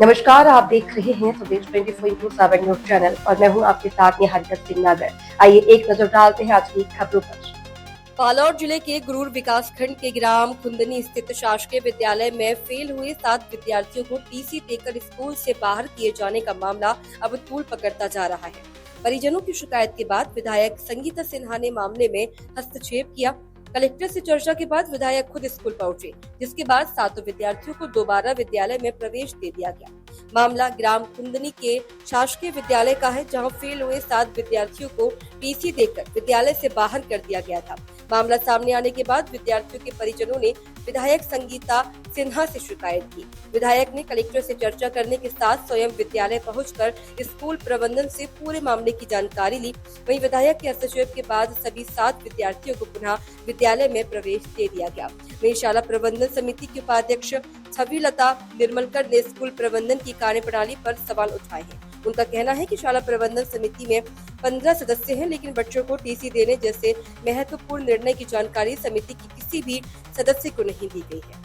नमस्कार, आप देख रहे हैं स्वदेश 24/7 न्यूज चैनल और मैं हूं आपके साथ निहारिका सिंह नागर। आइए एक नजर डालते हैं आज की खबरों पर। बालोद जिले के गुरूर विकास खंड के ग्राम खुंदनी स्थित शासकीय विद्यालय में फेल हुए 7 विद्यार्थियों को टीसी देकर स्कूल से बाहर किए जाने का मामला अब तूल पकड़ता जा रहा है। परिजनों की शिकायत के बाद विधायक संगीता सिन्हा ने मामले में हस्तक्षेप किया। कलेक्टर से चर्चा के बाद विधायक खुद स्कूल पहुंचे, जिसके बाद 7 विद्यार्थियों को दोबारा विद्यालय में प्रवेश दे दिया गया। मामला ग्राम कुंदनी के शासकीय विद्यालय का है, जहां फेल हुए 7 विद्यार्थियों को टीसी देकर विद्यालय से बाहर कर दिया गया था। मामला सामने आने के बाद विद्यार्थियों के परिजनों ने विधायक संगीता सिन्हा से शिकायत की। विधायक ने कलेक्टर से चर्चा करने के साथ स्वयं विद्यालय पहुंचकर स्कूल प्रबंधन से पूरे मामले की जानकारी ली। वहीं विधायक के हस्तक्षेप के बाद सभी 7 विद्यार्थियों को पुनः विद्यालय में प्रवेश दे दिया गया। वहीं शाला प्रबंधन समिति की उपाध्यक्ष छविलता निर्मलकर ने स्कूल प्रबंधन की कार्यप्रणाली पर सवाल उठाए हैं। उनका कहना है कि शाला प्रबंधन समिति में 15 सदस्य हैं, लेकिन बच्चों को टीसी देने जैसे महत्वपूर्ण निर्णय की जानकारी समिति की किसी भी सदस्य को नहीं दी गई है।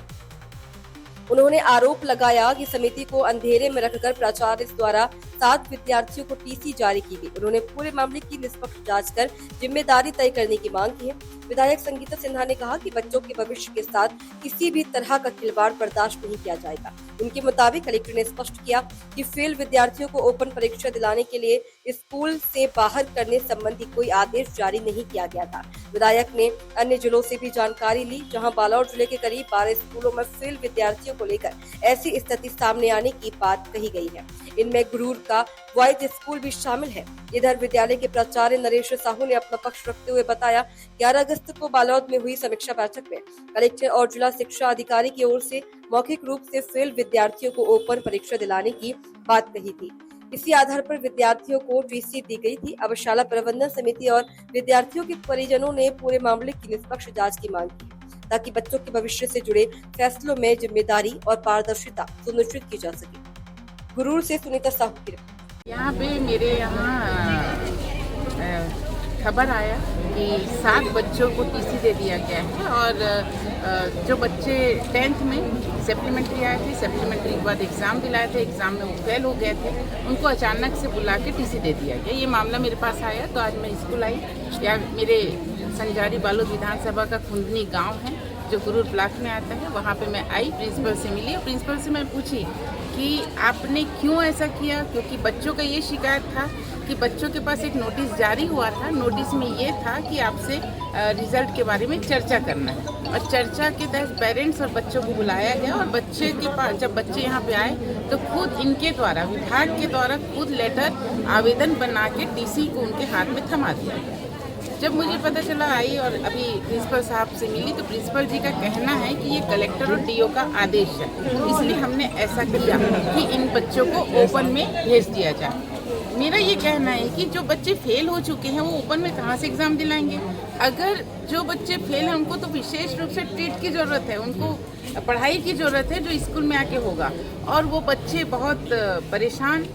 उन्होंने आरोप लगाया कि समिति को अंधेरे में रखकर प्राचार्य द्वारा 7 विद्यार्थियों को टीसी जारी की गई। उन्होंने पूरे मामले की निष्पक्ष जांच कर जिम्मेदारी तय करने की मांग की है। विधायक संगीता सिन्हा ने कहा कि बच्चों के भविष्य के साथ किसी भी तरह का खिलवाड़ बर्दाश्त नहीं किया जाएगा। उनके मुताबिक कलेक्टर ने स्पष्ट किया कि फेल विद्यार्थियों को ओपन परीक्षा दिलाने के लिए स्कूल से बाहर करने संबंधी कोई आदेश जारी नहीं किया गया था। विधायक ने अन्य जिलों से भी जानकारी ली, जहां बालोद जिले के करीब 12 स्कूलों में फेल विद्यार्थियों को लेकर ऐसी स्थिति सामने आने की बात कही गई है। इनमें गुरूर का बॉयज स्कूल भी शामिल है। इधर विद्यालय के प्राचार्य नरेश साहू ने अपना पक्ष रखते हुए बताया, 11 अगस्त को बालोद में हुई समीक्षा बैठक में कलेक्टर और जिला शिक्षा अधिकारी की ओर से मौखिक रूप से फेल विद्यार्थियों को ओपन परीक्षा दिलाने की बात कही थी। इसी आधार पर विद्यार्थियों को टीसी दी गई थी। अब शाला प्रबंधन समिति और विद्यार्थियों के परिजनों ने पूरे मामले की निष्पक्ष जांच की मांग की, ताकि बच्चों के भविष्य से जुड़े फैसलों में जिम्मेदारी और पारदर्शिता सुनिश्चित की जा सके। गुरूर से सुनीता साहू की रिपोर्ट। यहाँ पे मेरे खबर आया कि 7 बच्चों को टीसी दे दिया गया है और जो बच्चे 10th में सप्लीमेंट्री आए थे, सप्लीमेंट्री के बाद एग्ज़ाम दिलाए थे, एग्ज़ाम में वो फेल हो गए थे, उनको अचानक से बुला के टीसी दे दिया गया। ये मामला मेरे पास आया तो आज मैं स्कूल आई। या मेरे संजारी बालोद विधानसभा का खुंदनी गांव है जो गुरूर ब्लॉक में आता है, वहाँ पे मैं आई, प्रिंसिपल से मिली और प्रिंसिपल से मैं पूछी कि आपने क्यों ऐसा किया, क्योंकि बच्चों का ये शिकायत था कि बच्चों के पास एक नोटिस जारी हुआ था। नोटिस में ये था कि आपसे रिजल्ट के बारे में चर्चा करना है और चर्चा के तहत पेरेंट्स और बच्चों को बुलाया गया और बच्चे के पास जब बच्चे यहाँ पे आए तो खुद इनके द्वारा विभाग के द्वारा खुद लेटर आवेदन बना के टीसी को उनके हाथ में थमा दिया गया। जब मुझे पता चला आई और अभी प्रिंसिपल साहब से मिली तो प्रिंसिपल जी का कहना है कि ये कलेक्टर और डीओ का आदेश है, इसलिए हमने ऐसा किया कि इन बच्चों को ओपन में भेज दिया जाए। मेरा ये कहना है कि जो बच्चे फेल हो चुके हैं वो ओपन में कहाँ से एग्ज़ाम दिलाएंगे। अगर जो बच्चे फेल हैं उनको तो विशेष रूप से ट्रीट की ज़रूरत है, उनको पढ़ाई की ज़रूरत है जो स्कूल में आके होगा। और वो बच्चे बहुत परेशान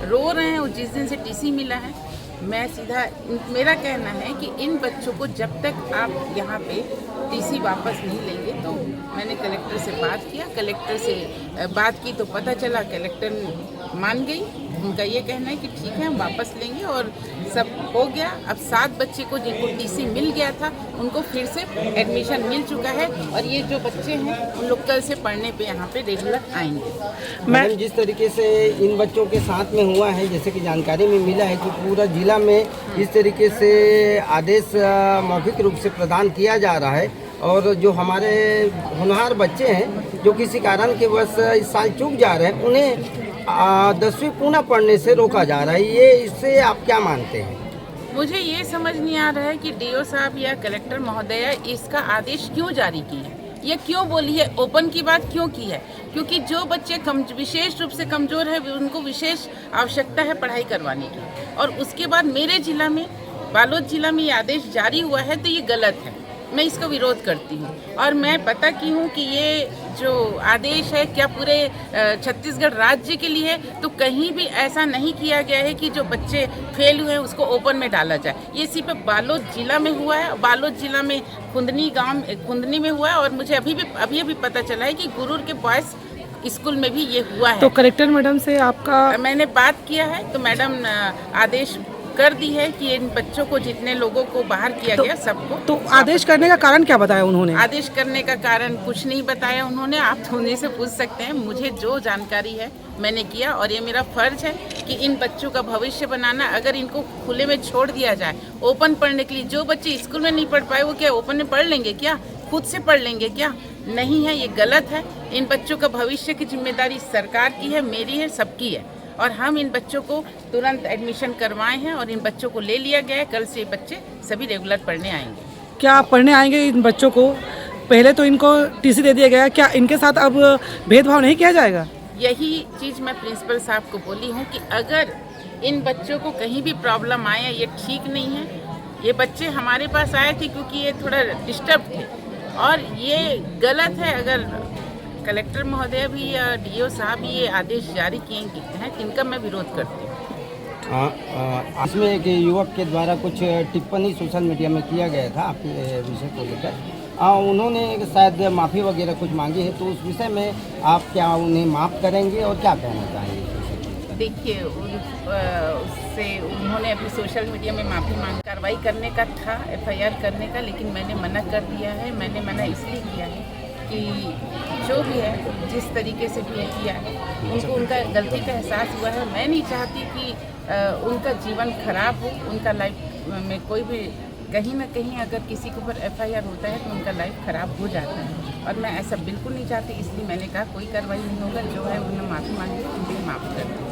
रो रहे हैं और जिस दिन से टीसी मिला है। मैं सीधा मेरा कहना है कि इन बच्चों को जब तक आप यहाँ पे टीसी वापस नहीं लेंगे, तो मैंने कलेक्टर से बात किया, कलेक्टर से बात की तो पता चला कलेक्टर मान गई। उनका ये कहना है कि ठीक है हम वापस लेंगे और सब हो गया। अब 7 बच्चे को जिनको टीसी मिल गया था उनको फिर से एडमिशन मिल चुका है और ये जो बच्चे हैं उन लोग कल से पढ़ने पे यहाँ पे रेगुलर आएंगे। मैडम, जिस तरीके से इन बच्चों के साथ में हुआ है, जैसे कि जानकारी में मिला है कि पूरा जिला में इस तरीके से आदेश मौखिक रूप से प्रदान किया जा रहा है और जो हमारे होनहार बच्चे हैं जो किसी कारण के वश इस साल चूक जा रहे हैं, उन्हें 10वीं पुनः पढ़ने से रोका जा रहा है। ये इससे आप क्या मानते हैं? मुझे ये समझ नहीं आ रहा है कि डीओ साहब या कलेक्टर महोदया इसका आदेश क्यों जारी किए, ये क्यों बोली है, ओपन की बात क्यों की है। क्योंकि जो बच्चे विशेष रूप से कमज़ोर है उनको विशेष आवश्यकता है पढ़ाई करवाने की, और उसके बाद मेरे जिला में बालोद जिला में ये आदेश जारी हुआ है तो ये गलत है। मैं इसका विरोध करती हूँ और मैं पता की हूँ कि ये जो आदेश है क्या पूरे छत्तीसगढ़ राज्य के लिए है, तो कहीं भी ऐसा नहीं किया गया है कि जो बच्चे फेल हुए हैं उसको ओपन में डाला जाए। ये सिर्फ बालोद जिला में हुआ है, बालोद जिला में खुंदनी में हुआ है। और मुझे अभी पता चला है कि गुरूर के बॉयज़ स्कूल में भी ये हुआ है। तो कलेक्टर मैडम से आपका मैंने बात किया है तो मैडम आदेश कर दी है कि इन बच्चों को, जितने लोगों को बाहर किया गया सबको। तो आदेश करने का कारण क्या बताया उन्होंने? आदेश करने का कारण कुछ नहीं बताया उन्होंने। आप तो उन्हीं से पूछ सकते हैं। मुझे जो जानकारी है मैंने किया और ये मेरा फर्ज है कि इन बच्चों का भविष्य बनाना। अगर इनको खुले में छोड़ दिया जाए ओपन पढ़ने के लिए, जो बच्चे स्कूल में नहीं पढ़ पाए वो क्या ओपन में पढ़ लेंगे क्या? खुद से पढ़ लेंगे क्या? नहीं है, ये गलत है। इन बच्चों का भविष्य की जिम्मेदारी सरकार की है, मेरी है, सबकी है। और हम इन बच्चों को तुरंत एडमिशन करवाए हैं और इन बच्चों को ले लिया गया है। कल से ये बच्चे सभी रेगुलर पढ़ने आएंगे। क्या आप पढ़ने आएंगे इन बच्चों को? पहले तो इनको टीसी दे दिया गया, क्या इनके साथ अब भेदभाव नहीं किया जाएगा? यही चीज़ मैं प्रिंसिपल साहब को बोली हूँ कि अगर इन बच्चों को कहीं भी प्रॉब्लम आया, ये ठीक नहीं है। ये बच्चे हमारे पास आए थे क्योंकि ये थोड़ा डिस्टर्ब थे और ये गलत है। अगर कलेक्टर महोदय भी या डीओ साहब भी ये आदेश जारी किए हैं, इनका मैं विरोध करती हूँ। इसमें एक युवक के द्वारा कुछ टिप्पणी सोशल मीडिया में किया गया था आपके विषय को लेकर। उन्होंने शायद माफ़ी वगैरह कुछ मांगी है, तो उस विषय में आप क्या उन्हें माफ़ करेंगे और क्या कहना चाहेंगे? देखिए, उससे उन्होंने अभी सोशल मीडिया में माफ़ी मांग कार्रवाई करने का था, एफआईआर करने का, लेकिन मैंने मना कर दिया है। मैंने मना इसलिए किया है कि जो भी है, जिस तरीके से भी किया है, उनको उनका गलती का एहसास हुआ है। मैं नहीं चाहती कि उनका जीवन खराब हो, उनका लाइफ में कोई भी कहीं ना कहीं अगर किसी के ऊपर एफआईआर होता है तो उनका लाइफ खराब हो जाता है और मैं ऐसा बिल्कुल नहीं चाहती। इसलिए मैंने कहा कोई कार्रवाई नहीं होगा। जो है उन्होंने माफ़ी मांगी, उन्हें माफ़ कर दिया।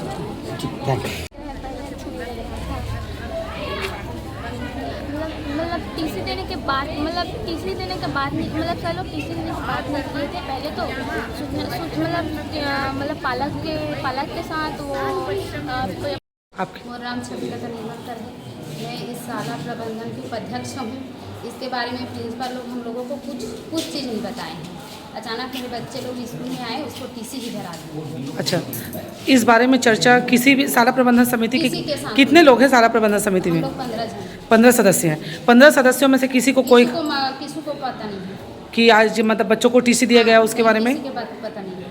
मतलब टीसी देने के बाद मतलब चलो टीसी देने के बाद नहीं किए थे। पहले तो मतलब पालक के साथ वो मोराम छबिला का निमंत्रण है। मैं इस शाला प्रबंधन की उपाध्यक्ष हूँ। इसके बारे में प्रिंसिपल लोग हम लोगों को कुछ चीज़ नहीं बताए हैं। अचानक मेरे बच्चे लोग स्कूल में आए, उसको टीसी ही धरा दिया। अच्छा, इस बारे में चर्चा किसी भी शाला प्रबंधन समिति के कितने लोग हैं शाला प्रबंधन समिति में? 15 जन। 15 सदस्य हैं। 15 सदस्यों में से किसी को किसी को पता नहीं है कि आज मतलब बच्चों को टीसी दिया गया उसके बारे में? किसी के पता नहीं है।